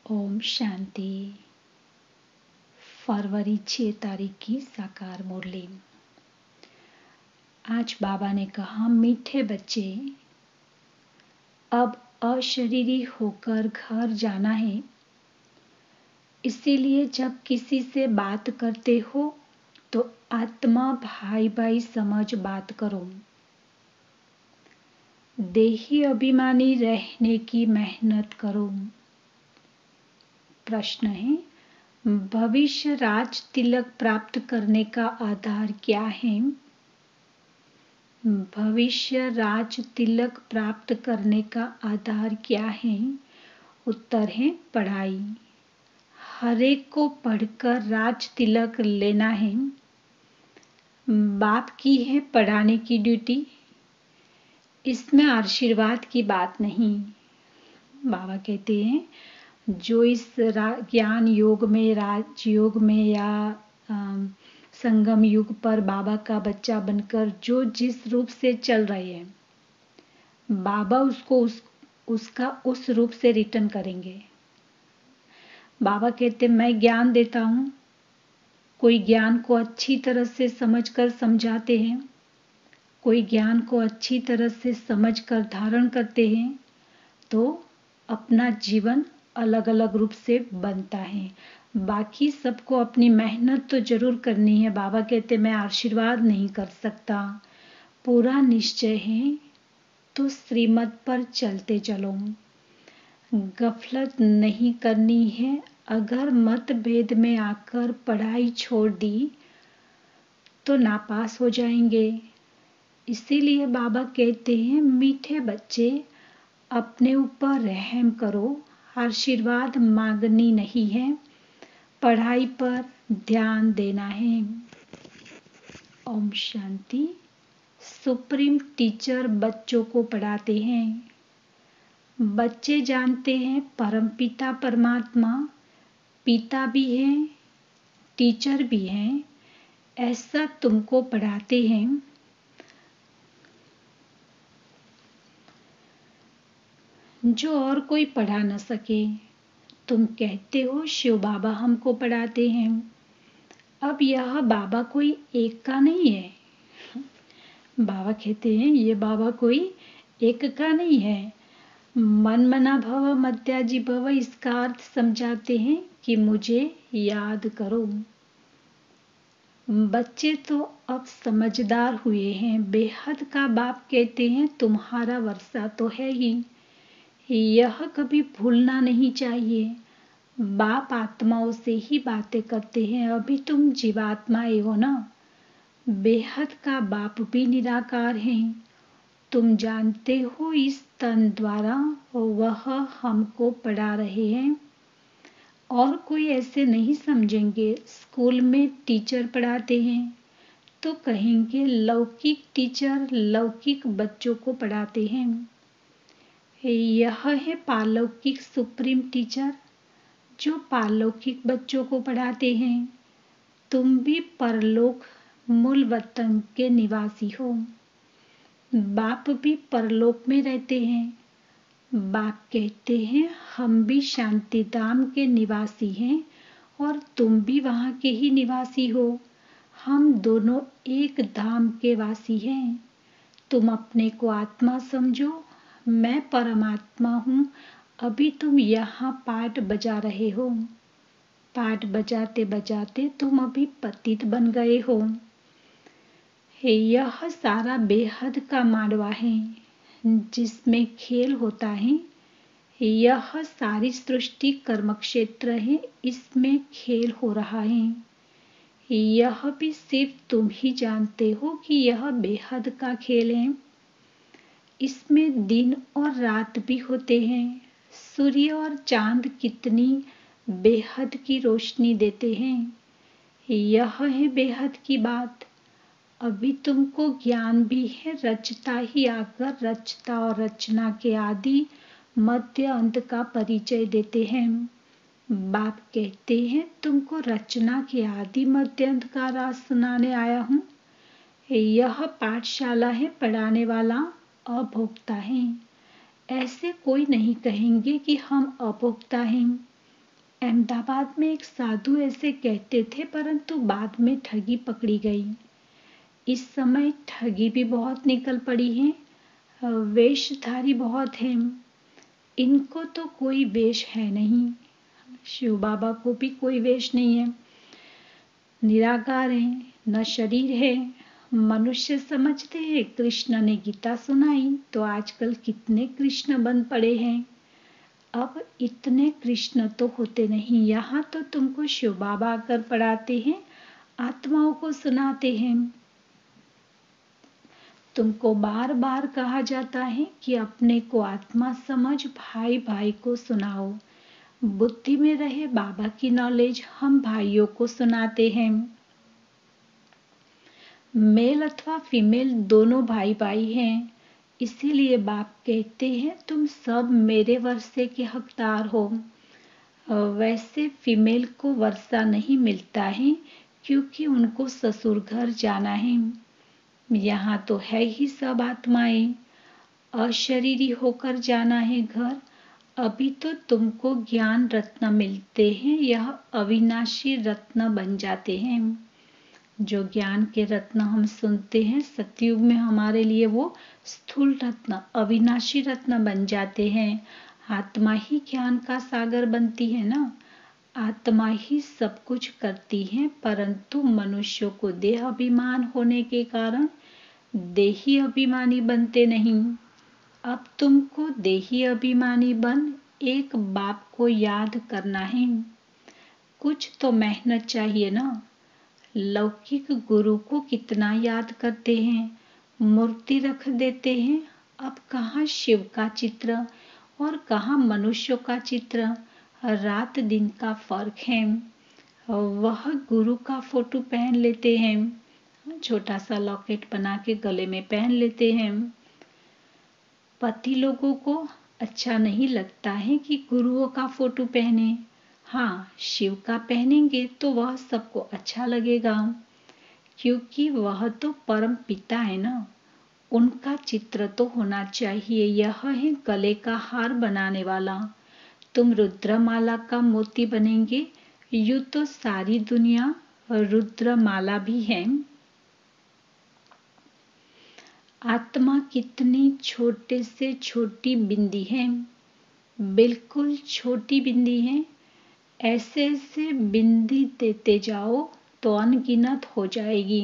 ओम शांति। फरवरी 6 तारीख की साकार मुरली। आज बाबा ने कहा, मीठे बच्चे, अब अशरीरी होकर घर जाना है। इसीलिए जब किसी से बात करते हो तो आत्मा भाई भाई समझ बात करो। देही अभिमानी रहने की मेहनत करो। प्रश्न है, भविष्य राज तिलक प्राप्त करने का आधार क्या है? भविष्य राज तिलक प्राप्त करने का आधार क्या है? उत्तर है पढ़ाई। हर एक को पढ़कर राज तिलक लेना है। बाप की है पढ़ाने की ड्यूटी। इसमें आशीर्वाद की बात नहीं। बाबा कहते हैं, जो इस ज्ञान योग में, राजयोग में या संगम युग पर बाबा का बच्चा बनकर जो जिस रूप से चल रहे हैं, बाबा उसको उसका उस रूप से रिटर्न करेंगे। बाबा कहते, मैं ज्ञान देता हूँ। कोई ज्ञान को अच्छी तरह से समझकर समझाते हैं, कोई ज्ञान को अच्छी तरह से समझकर धारण करते हैं, तो अपना जीवन अलग अलग रूप से बनता है। बाकी सबको अपनी मेहनत तो जरूर करनी है। बाबा कहते, मैं आशीर्वाद नहीं कर सकता। पूरा निश्चय है तो श्रीमत पर चलते चलो। गफलत नहीं करनी है। अगर मतभेद में आकर पढ़ाई छोड़ दी तो नापास हो जाएंगे। इसीलिए बाबा कहते हैं, मीठे बच्चे, अपने ऊपर रहम करो। आशीर्वाद मांगनी नहीं है, पढ़ाई पर ध्यान देना है। ओम शांति। सुप्रीम टीचर बच्चों को पढ़ाते हैं। बच्चे जानते हैं परमपिता परमात्मा पिता भी हैं, टीचर भी हैं। ऐसा तुमको पढ़ाते हैं। जो और कोई पढ़ा न सके। तुम कहते हो शिव बाबा हमको पढ़ाते हैं। अब यह बाबा कोई एक का नहीं है। बाबा कहते हैं, ये बाबा कोई एक का नहीं है। मन मना भव मत्याजी भव, इसका अर्थ समझाते हैं कि मुझे याद करो। बच्चे तो अब समझदार हुए हैं। बेहद का बाप कहते हैं, तुम्हारा वर्षा तो है ही, यह कभी भूलना नहीं चाहिए। बाप आत्माओं से ही बातें करते हैं। अभी तुम जीवात्माएं हो ना। बेहद का बाप भी निराकार हैं। तुम जानते हो इस तन द्वारा वह हमको पढ़ा रहे हैं। और कोई ऐसे नहीं समझेंगे। स्कूल में टीचर पढ़ाते हैं तो कहेंगे लौकिक टीचर लौकिक बच्चों को पढ़ाते हैं। यह है पालौकिक सुप्रीम टीचर जो पालौकिक बच्चों को पढ़ाते हैं। तुम भी परलोक मूल वतन के निवासी हो। बाप भी परलोक में रहते हैं। बाप कहते हैं, हम भी शांति धाम के निवासी हैं और तुम भी वहाँ के ही निवासी हो। हम दोनों एक धाम के वासी हैं। तुम अपने को आत्मा समझो, मैं परमात्मा हूँ। अभी तुम यहाँ पाठ बजा रहे हो। पाठ बजाते बजाते तुम अभी पतित बन गए हो। यह सारा बेहद का मांडवा है जिसमें खेल होता है। यह सारी सृष्टि कर्म क्षेत्र है, इसमें खेल हो रहा है। यह भी सिर्फ तुम ही जानते हो कि यह बेहद का खेल है। इसमें दिन और रात भी होते हैं। सूर्य और चांद कितनी बेहद की रोशनी देते हैं। यह है बेहद की बात। अभी तुमको ज्ञान भी है। रचता ही आकर रचता और रचना के आदि मध्य अंत का परिचय देते हैं। बाप कहते हैं, तुमको रचना के आदि मध्य अंत का राज सुनाने आया हूँ। यह पाठशाला है, पढ़ाने वाला अभोक्ता है। ऐसे कोई नहीं कहेंगे कि हम अभोक्ता हैं। अहमदाबाद में एक साधु ऐसे कहते थे, परंतु बाद में ठगी पकड़ी गई। इस समय ठगी भी बहुत निकल पड़ी है। वेशधारी बहुत हैं, इनको तो कोई वेश है नहीं। शिव बाबा को भी कोई वेश नहीं है, निराकार है, न शरीर है। मनुष्य समझते हैं कृष्ण ने गीता सुनाई, तो आजकल कितने कृष्ण बन पड़े हैं। अब इतने कृष्ण तो होते नहीं। यहाँ तो तुमको शिव बाबा आकर पढ़ाते हैं, आत्माओं को सुनाते हैं। तुमको बार बार कहा जाता है कि अपने को आत्मा समझ, भाई भाई को सुनाओ। बुद्धि में रहे बाबा की नॉलेज हम भाइयों को सुनाते हैं। मेल अथवा फीमेल दोनों भाई भाई हैं, इसीलिए बाप कहते हैं तुम सब मेरे वर्षे के हकदार हो। वैसे फीमेल को वर्षा नहीं मिलता है, क्योंकि उनको ससुर घर जाना है। यहाँ तो है ही सब आत्माएं, अशरीरी होकर जाना है घर। अभी तो तुमको ज्ञान रत्न मिलते हैं, यह अविनाशी रत्न बन जाते हैं। जो ज्ञान के रत्न हम सुनते हैं सतयुग में, हमारे लिए वो स्थूल रत्न, अविनाशी रत्न बन जाते हैं। आत्मा ही ज्ञान का सागर बनती है ना, आत्मा ही सब कुछ करती है, परंतु मनुष्यों को देह अभिमान होने के कारण देही अभिमानी बनते नहीं। अब तुमको देही अभिमानी बन एक बाप को याद करना है। कुछ तो मेहनत चाहिए ना। लौकिक गुरु को कितना याद करते हैं, मूर्ति रख देते हैं। अब कहाँ शिव का चित्र और कहाँ मनुष्यों का चित्र, रात दिन का फर्क है। वह गुरु का फोटो पहन लेते हैं, छोटा सा लॉकेट बना के गले में पहन लेते हैं। पति लोगों को अच्छा नहीं लगता है कि गुरुओं का फोटो पहने। हाँ, शिव का पहनेंगे तो वह सबको अच्छा लगेगा, क्योंकि वह तो परम पिता है ना, उनका चित्र तो होना चाहिए। यह है गले का हार बनाने वाला। तुम रुद्रमाला का मोती बनेंगे, यूं तो सारी दुनिया रुद्रमाला भी है। आत्मा कितनी छोटे से छोटी बिंदी है, बिल्कुल छोटी बिंदी है। ऐसे ऐसे बिंदी देते जाओ तो अनगिनत हो जाएगी।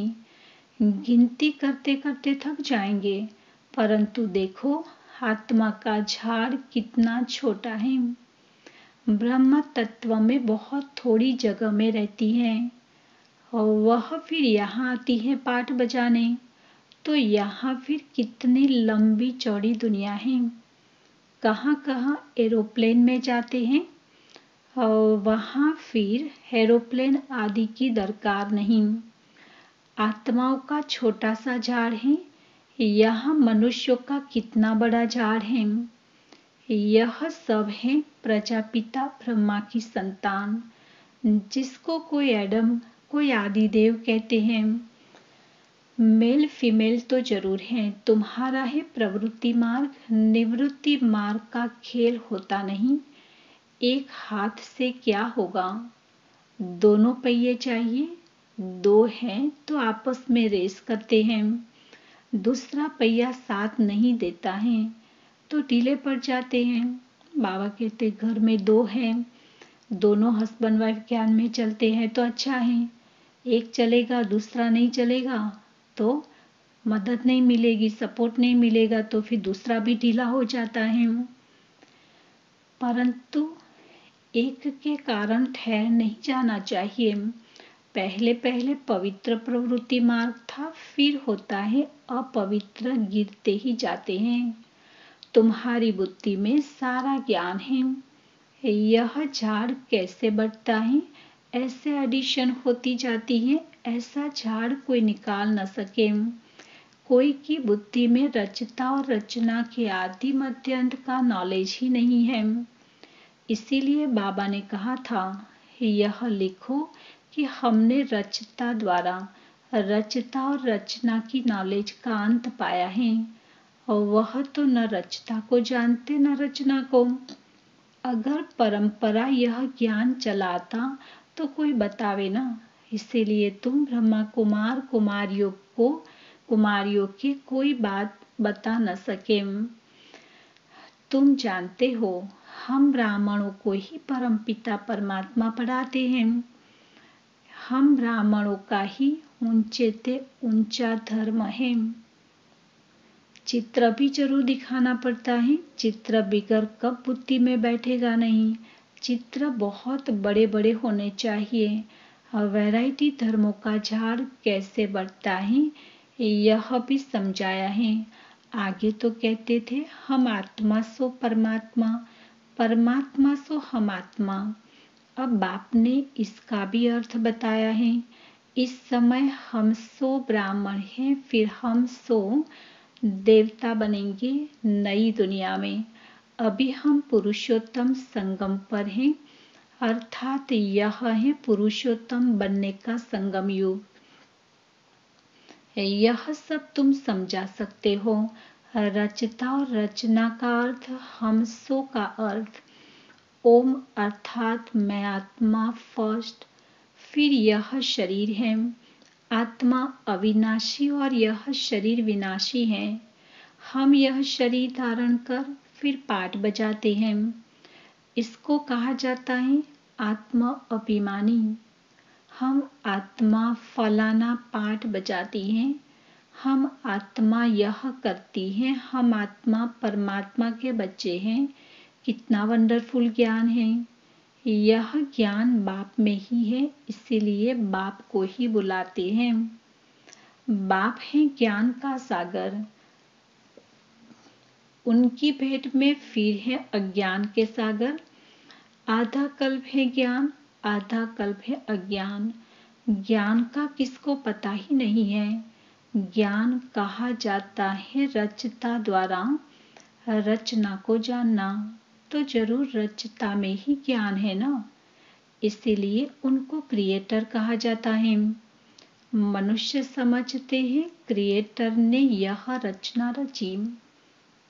गिनती करते करते थक जाएंगे, परंतु देखो आत्मा का झाड़ कितना छोटा है। ब्रह्म तत्व में बहुत थोड़ी जगह में रहती है, और वह फिर यहाँ आती है पाठ बजाने, तो यहाँ फिर कितनी लंबी चौड़ी दुनिया है। कहाँ कहाँ एरोप्लेन में जाते हैं, और वहाँ फिर एरोप्लेन आदि की दरकार नहीं। आत्माओं का छोटा सा झाड़ है, यहाँ मनुष्यों का कितना बड़ा झाड़ है। यह सब है प्रजापिता ब्रह्मा की संतान, जिसको कोई एडम, कोई आदिदेव कहते हैं। मेल फीमेल तो जरूर है। तुम्हारा है प्रवृत्ति मार्ग, निवृत्ति मार्ग का खेल होता नहीं। एक हाथ से क्या होगा, दोनों पहिए चाहिए। दो हैं तो आपस में रेस करते हैं, दूसरा पहिया साथ नहीं देता है तो ढीले पड़ जाते हैं। बाबा कहते घर में दो हैं, दोनों हस्बैंड वाइफ ज्ञान में चलते हैं तो अच्छा है। एक चलेगा दूसरा नहीं चलेगा तो मदद नहीं मिलेगी, सपोर्ट नहीं मिलेगा, तो फिर दूसरा भी ढीला हो जाता है। परंतु एक के कारण ठहर नहीं जाना चाहिए। पहले पहले पवित्र प्रवृत्ति मार्ग था, फिर होता है अपवित्र, गिरते ही जाते हैं। तुम्हारी बुद्धि में सारा ज्ञान है। यह झाड़ कैसे बढ़ता है, ऐसे एडिशन होती जाती है, ऐसा झाड़ कोई निकाल न सके। कोई की बुद्धि में रचता और रचना के आदि मध्य अंत का नॉलेज ही नहीं है। इसीलिए बाबा ने कहा था, यह लिखो कि हमने रचता द्वारा रचता और रचना की नॉलेज का अंत पाया है, और वह तो न रचता को जानते न रचना को। अगर परंपरा यह ज्ञान चलाता तो कोई बतावे ना। इसीलिए तुम ब्रह्मा कुमारियों की कोई बात बता न सके। तुम जानते हो हम ब्राह्मणों को ही परमपिता परमात्मा पढ़ाते हैं। हम ब्राह्मणों का ही ऊंचे से ऊंचा धर्म है। चित्र भी जरूर दिखाना पड़ता है। चित्र बिगर कब बुद्धि में बैठेगा नहीं। चित्र बहुत बड़े बड़े होने चाहिए। वैरायटी धर्मों का झाड़ कैसे बढ़ता है यह भी समझाया है। आगे तो कहते थे हम आत्मा सो परमात्मा, परमात्मा सो हम आत्मा। अब बाप ने इसका भी अर्थ बताया है। इस समय हम सो ब्राह्मण हैं, फिर हम सो देवता बनेंगे नई दुनिया में। अभी हम पुरुषोत्तम संगम पर हैं, अर्थात यह है पुरुषोत्तम बनने का संगम युग। यह सब तुम समझा सकते हो। रचता और रचना का अर्थ, हम सो का अर्थ, ओम अर्थात मैं आत्मा फर्स्ट, फिर यह शरीर है। आत्मा अविनाशी और यह शरीर विनाशी है। हम यह शरीर धारण कर फिर पाठ बजाते हैं। इसको कहा जाता है आत्मा अभिमानी। हम आत्मा फलाना पाठ बजाती हैं। हम आत्मा यह करती हैं। हम आत्मा परमात्मा के बच्चे हैं। कितना वंडरफुल ज्ञान है। यह ज्ञान बाप में ही है, इसीलिए बाप को ही बुलाते हैं। बाप है ज्ञान का सागर। उनकी भेंट में फिर है अज्ञान के सागर। आधा कल्प है ज्ञान, आधा कल्प है अज्ञान। ज्ञान का किसको पता ही नहीं है। ज्ञान कहा जाता है रचता द्वारा रचना को जानना, तो जरूर रचता में ही ज्ञान है ना। इसीलिए उनको क्रिएटर कहा जाता है। मनुष्य समझते हैं क्रिएटर ने यह रचना रची।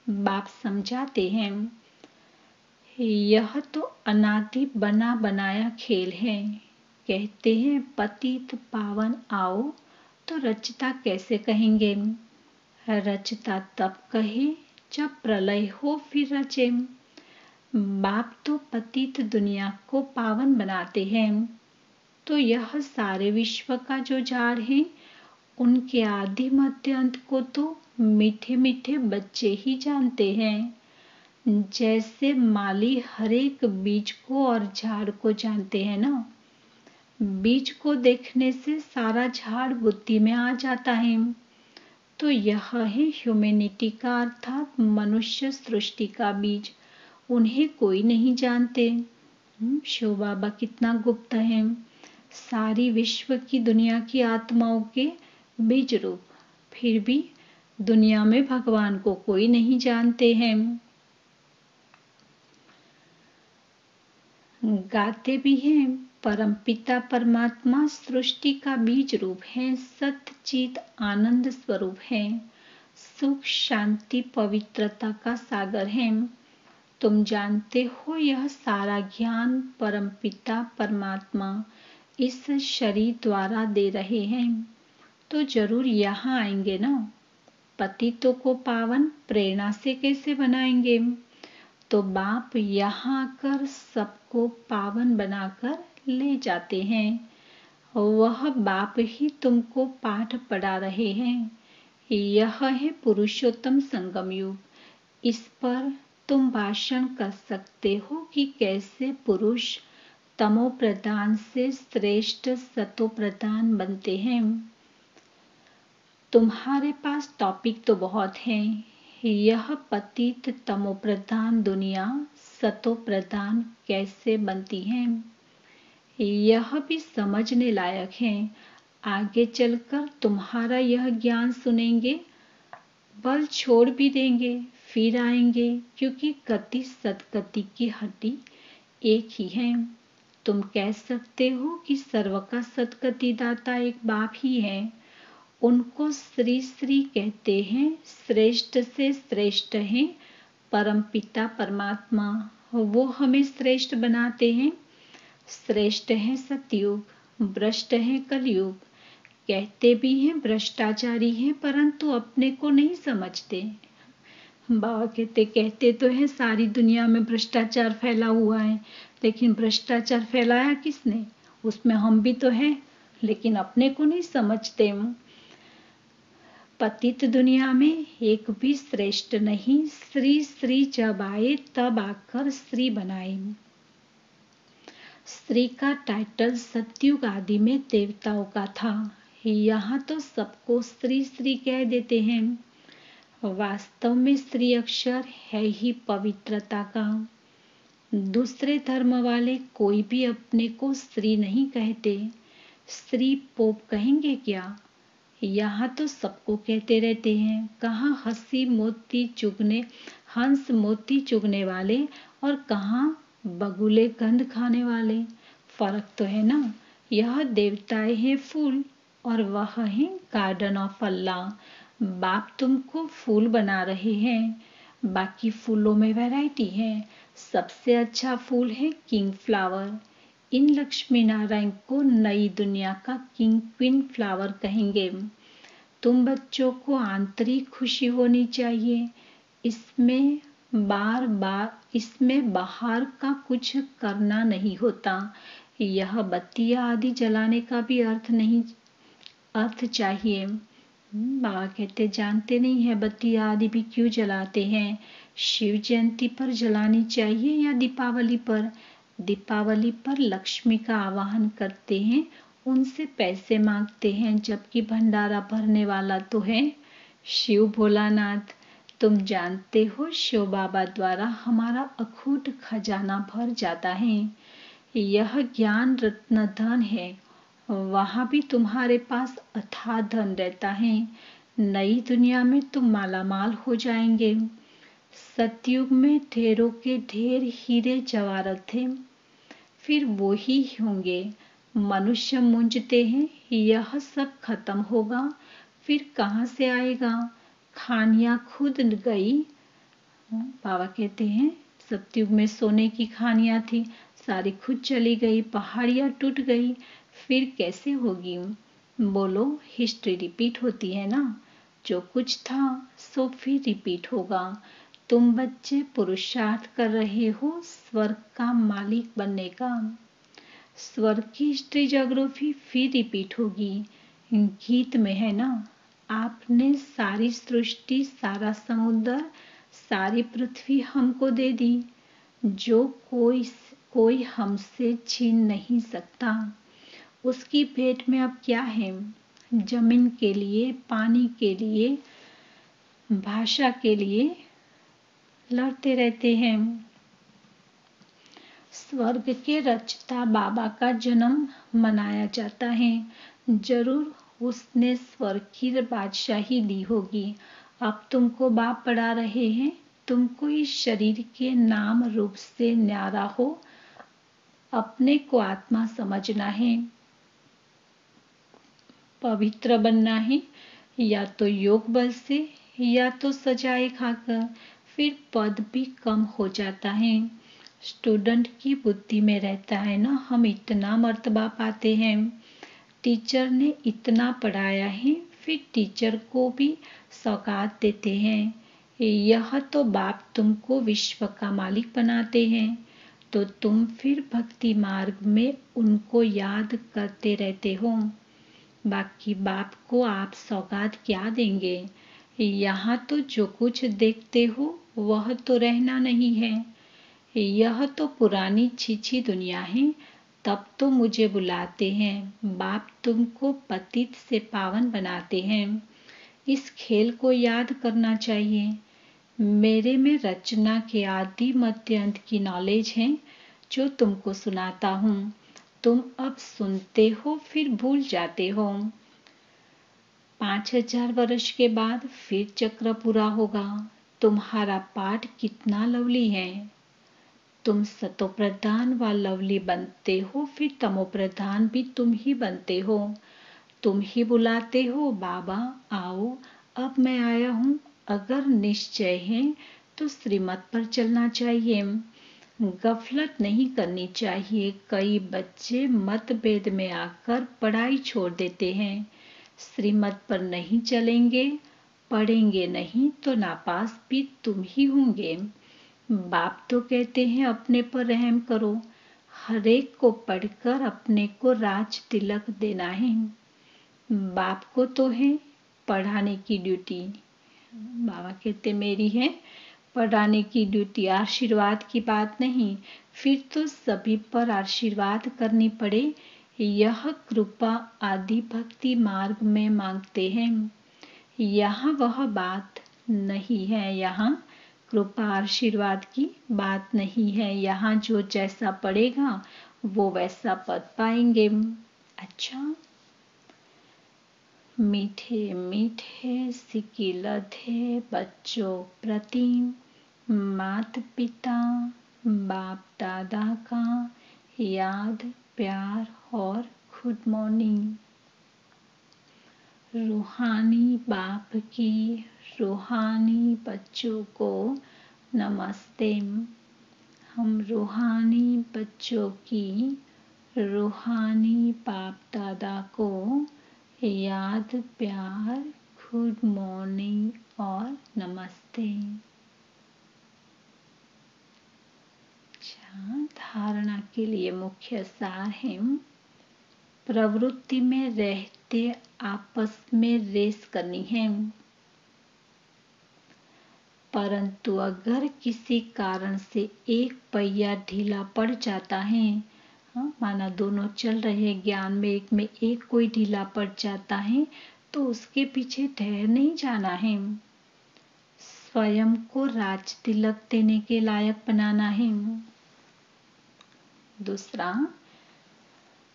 बाप समझाते हैं यह तो अनादि बना बनाया खेल है। कहते हैं पतित पावन आओ, तो रचता कैसे कहेंगे। रचता तब कहे जब प्रलय हो फिर रचे। बाप तो पतित दुनिया को पावन बनाते हैं। तो यह सारे विश्व का जो झाड़ है, उनके आदि मध्य अंत को तो मीठे मीठे बच्चे ही जानते हैं। जैसे माली हर एक बीज को और झाड़ को जानते हैं ना। बीज को देखने से सारा झाड़ बुद्धि में आ जाता है। तो यह है ह्यूमैनिटी का अर्थात मनुष्य सृष्टि का बीज। उन्हें कोई नहीं जानते। शिव बाबा कितना गुप्त है। सारी विश्व की दुनिया की आत्माओं के बीज रूप, फिर भी दुनिया में भगवान को कोई नहीं जानते हैं। गाते भी हैं परमपिता परमात्मा सृष्टि का बीज रूप है, सत्यचित आनंद स्वरूप है, सुख शांति पवित्रता का सागर है। तुम जानते हो यह सारा ज्ञान परमपिता परमात्मा इस शरीर द्वारा दे रहे हैं, तो जरूर यहाँ आएंगे ना। पतितों को पावन प्रेरणा से कैसे बनाएंगे। तो बाप यहाँ आकर सबको पावन बनाकर ले जाते हैं। वह बाप ही तुमको पाठ पढ़ा रहे हैं। यह है पुरुषोत्तम संगम युग। इस पर तुम भाषण कर सकते हो कि कैसे पुरुष तमो प्रधान से श्रेष्ठ सतो प्रधान बनते हैं। तुम्हारे पास टॉपिक तो बहुत हैं। यह पतित तमो प्रधान दुनिया सतो प्रधान कैसे बनती है, यह भी समझने लायक है। आगे चलकर तुम्हारा यह ज्ञान सुनेंगे, बल छोड़ भी देंगे, फिर आएंगे, क्योंकि गति सदगति की हड्डी एक ही है। तुम कह सकते हो कि सर्व का सदगति दाता एक बाप ही है। उनको श्री श्री कहते हैं। श्रेष्ठ से श्रेष्ठ हैं परमपिता परमात्मा। वो हमें श्रेष्ठ बनाते हैं। श्रेष्ठ है सतयुग, भ्रष्ट है कलयुग। कहते भी हैं भ्रष्टाचारी हैं, परंतु अपने को नहीं समझते। बाबा कहते तो है सारी दुनिया में भ्रष्टाचार फैला हुआ है, लेकिन भ्रष्टाचार फैलाया किसने? उसमें हम भी तो हैं, लेकिन अपने को नहीं समझते हम। पतित दुनिया में एक भी श्रेष्ठ नहीं, श्री श्री जब आए तब आकर श्री बनाए। श्री का टाइटल सतयुग आदि में देवताओं का था, यहाँ तो सबको श्री श्री कह देते हैं। वास्तव में श्री अक्षर है ही पवित्रता का। दूसरे धर्म वाले कोई भी अपने को श्री नहीं कहते। श्री पोप कहेंगे क्या? यहाँ तो सबको कहते रहते हैं। कहाँ हंस मोती चुगने वाले और कहाँ बगुले गंध खाने वाले। फर्क तो है ना। यह देवताएं हैं फूल और वह है गार्डन ऑफ अल्लाह। बाप तुमको फूल बना रहे हैं। बाकी फूलों में वैरायटी है। सबसे अच्छा फूल है किंग फ्लावर। इन लक्ष्मी नारायण को नई दुनिया का किंग क्वीन फ्लावर कहेंगे। तुम बच्चों को आंतरिक खुशी होनी चाहिए। इसमें बाहर का कुछ करना नहीं होता। यह बत्तियां आदि जलाने का भी अर्थ चाहिए। बाबा कहते जानते नहीं है बत्तियां आदि भी क्यों जलाते हैं। शिव जयंती पर जलानी चाहिए या दीपावली पर? दीपावली पर लक्ष्मी का आवाहन करते हैं, उनसे पैसे मांगते हैं, जबकि भंडारा भरने वाला तो है शिव भोलानाथ। तुम जानते हो शिव बाबा द्वारा हमारा अखूट खजाना भर जाता है। यह ज्ञान रत्न धन है। वहां भी तुम्हारे पास अथाह धन रहता है। नई दुनिया में तुम मालामाल हो जाएंगे। सतयुग में ढेरों के ढेर हीरे जवाहरात थे, फिर वो ही होंगे। मनुष्य मूंझते हैं यह सब खत्म होगा, फिर कहाँ से आएगा? खानियां खुद गई। बाबा कहते हैं सतयुग में सोने की खानियां थी, सारी खुद चली गई। पहाड़ियां टूट गई, फिर कैसे होगी? बोलो, हिस्ट्री रिपीट होती है ना। जो कुछ था सो फिर रिपीट होगा। तुम बच्चे पुरुषार्थ कर रहे हो स्वर्ग का मालिक बनने का। स्वर्ग की हिस्ट्री ज्योग्राफी फिर रिपीट होगी। गीत में है ना, आपने सारी सृष्टि, सारा समुद्र, सारी पृथ्वी हमको दे दी, जो कोई हमसे छीन नहीं सकता। उसकी भेंट में अब क्या है? जमीन के लिए, पानी के लिए, भाषा के लिए लड़ते रहते हैं। स्वर्ग के रचता बाबा का जन्म मनाया जाता है। जरूर उसने स्वर्ग की बादशाही दी होगी। अब तुमको बाप पढ़ा रहे हैं। तुमको इस शरीर के नाम रूप से न्यारा हो, अपने को आत्मा समझना है, पवित्र बनना है, या तो योग बल से या तो सजाए खाकर। फिर पद भी कम हो जाता है। स्टूडेंट की बुद्धि में रहता है ना, हम इतना मर्तबा पाते हैं, टीचर ने इतना पढ़ाया है, फिर टीचर को भी सौगात देते हैं। यह तो बाप तुमको विश्व का मालिक बनाते हैं, तो तुम फिर भक्ति मार्ग में उनको याद करते रहते हो। बाकी बाप को आप सौगात क्या देंगे? यहाँ तो जो कुछ देखते हो वह तो रहना नहीं है। यह तो पुरानी छीछी दुनिया है। तब तो मुझे बुलाते हैं। बाप तुमको पतित से पावन बनाते हैं। इस खेल को याद करना चाहिए। मेरे में रचना के आदि मध्य अंत की नॉलेज है, जो तुमको सुनाता हूँ। तुम अब सुनते हो फिर भूल जाते हो। 5000 वर्ष के बाद फिर चक्र पूरा होगा। तुम्हारा पाठ कितना लवली है। तुम सतो प्रधान व लवली बनते हो, फिर तमो प्रधान भी तुम ही बनते हो। तुम ही बुलाते हो, बाबा आओ, अब मैं आया हूँ। अगर निश्चय है तो श्रीमत पर चलना चाहिए। गफलत नहीं करनी चाहिए। कई बच्चे मतभेद में आकर पढ़ाई छोड़ देते हैं। श्रीमत पर नहीं चलेंगे, पढ़ेंगे नहीं तो नापास भी तुम ही होंगे। बाप तो कहते हैं अपने पर रहम करो। हरेक को पढ़कर अपने को राज तिलक देना है। बाप को तो है पढ़ाने की ड्यूटी। बाबा कहते मेरी है पढ़ाने की ड्यूटी, आशीर्वाद की बात नहीं। फिर तो सभी पर आशीर्वाद करनी पड़े। यह कृपा आदि भक्ति मार्ग में मांगते हैं। यहाँ वह बात नहीं है। यहाँ कृपा आशीर्वाद की बात नहीं है। यहाँ जो जैसा पड़ेगा वो वैसा पद पाएंगे। अच्छा, मीठे मीठे सिकिलधे बच्चों प्रति मात पिता बाप दादा का याद प्यार और गुड मॉर्निंग। रूहानी बाप की रूहानी बच्चों को नमस्ते। हम रूहानी बच्चों की रूहानी बाप दादा को याद प्यार गुड मॉर्निंग और नमस्ते। धारणा के लिए मुख्य सार है। प्रवृत्ति में रहते आपस में रेस करनी है, परंतु अगर किसी कारण से एक पहिया ढीला पड़ जाता है, माना दोनों चल रहे ज्ञान में, एक में एक कोई ढीला पड़ जाता है तो उसके पीछे ठहर नहीं जाना है। स्वयं को राज तिलक देने के लायक बनाना है। दूसरा,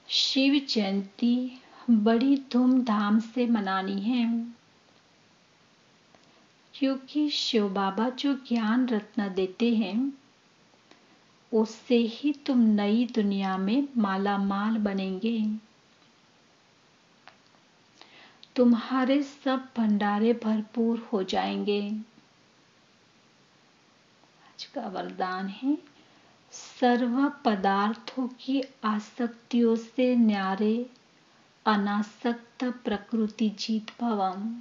शिव जयंती बड़ी धूमधाम से मनानी है, क्योंकि शिव बाबा जो ज्ञान रत्न देते हैं उससे ही तुम नई दुनिया में माला माल बनेंगे। तुम्हारे सब भंडारे भरपूर हो जाएंगे। आज का वरदान है, सर्व पदार्थों की आसक्तियों से न्यारे अनासक्त प्रकृति जीत भवम।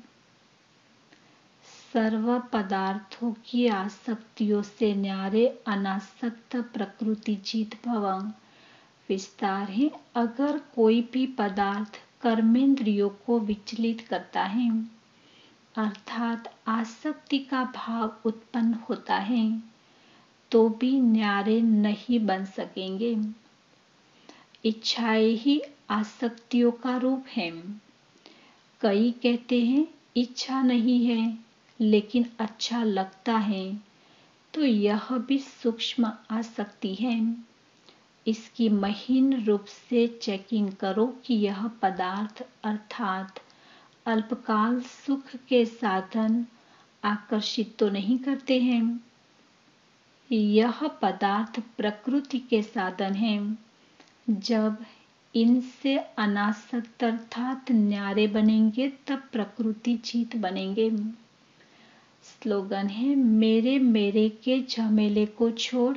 सर्व पदार्थों की आसक्तियों से न्यारे अनासक्त प्रकृति जीत भवम। विस्तार है, अगर कोई भी पदार्थ कर्मेंद्रियों को विचलित करता है, अर्थात आसक्ति का भाव उत्पन्न होता है, तो भी न्यारे नहीं बन सकेंगे। इच्छाएं ही आसक्तियों का रूप है। कई कहते हैं इच्छा नहीं है लेकिन अच्छा लगता है, तो यह भी सूक्ष्म आसक्ति है। इसकी महीन रूप से चेकिंग करो कि यह पदार्थ अर्थात अल्पकाल सुख के साधन आकर्षित तो नहीं करते हैं। यह पदार्थ प्रकृति के साधन हैं। जब इनसे अनासक्त अर्थात न्यारे बनेंगे तब प्रकृति जीत बनेंगे। स्लोगन है, मेरे मेरे के झमेले को छोड़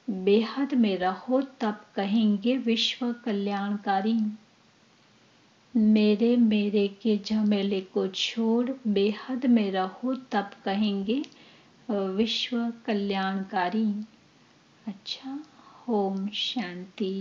बेहद में रहो तब कहेंगे विश्व कल्याणकारी। मेरे मेरे के झमेले को छोड़ बेहद में रहो तब कहेंगे विश्व कल्याणकारी। अच्छा, ओम शांति।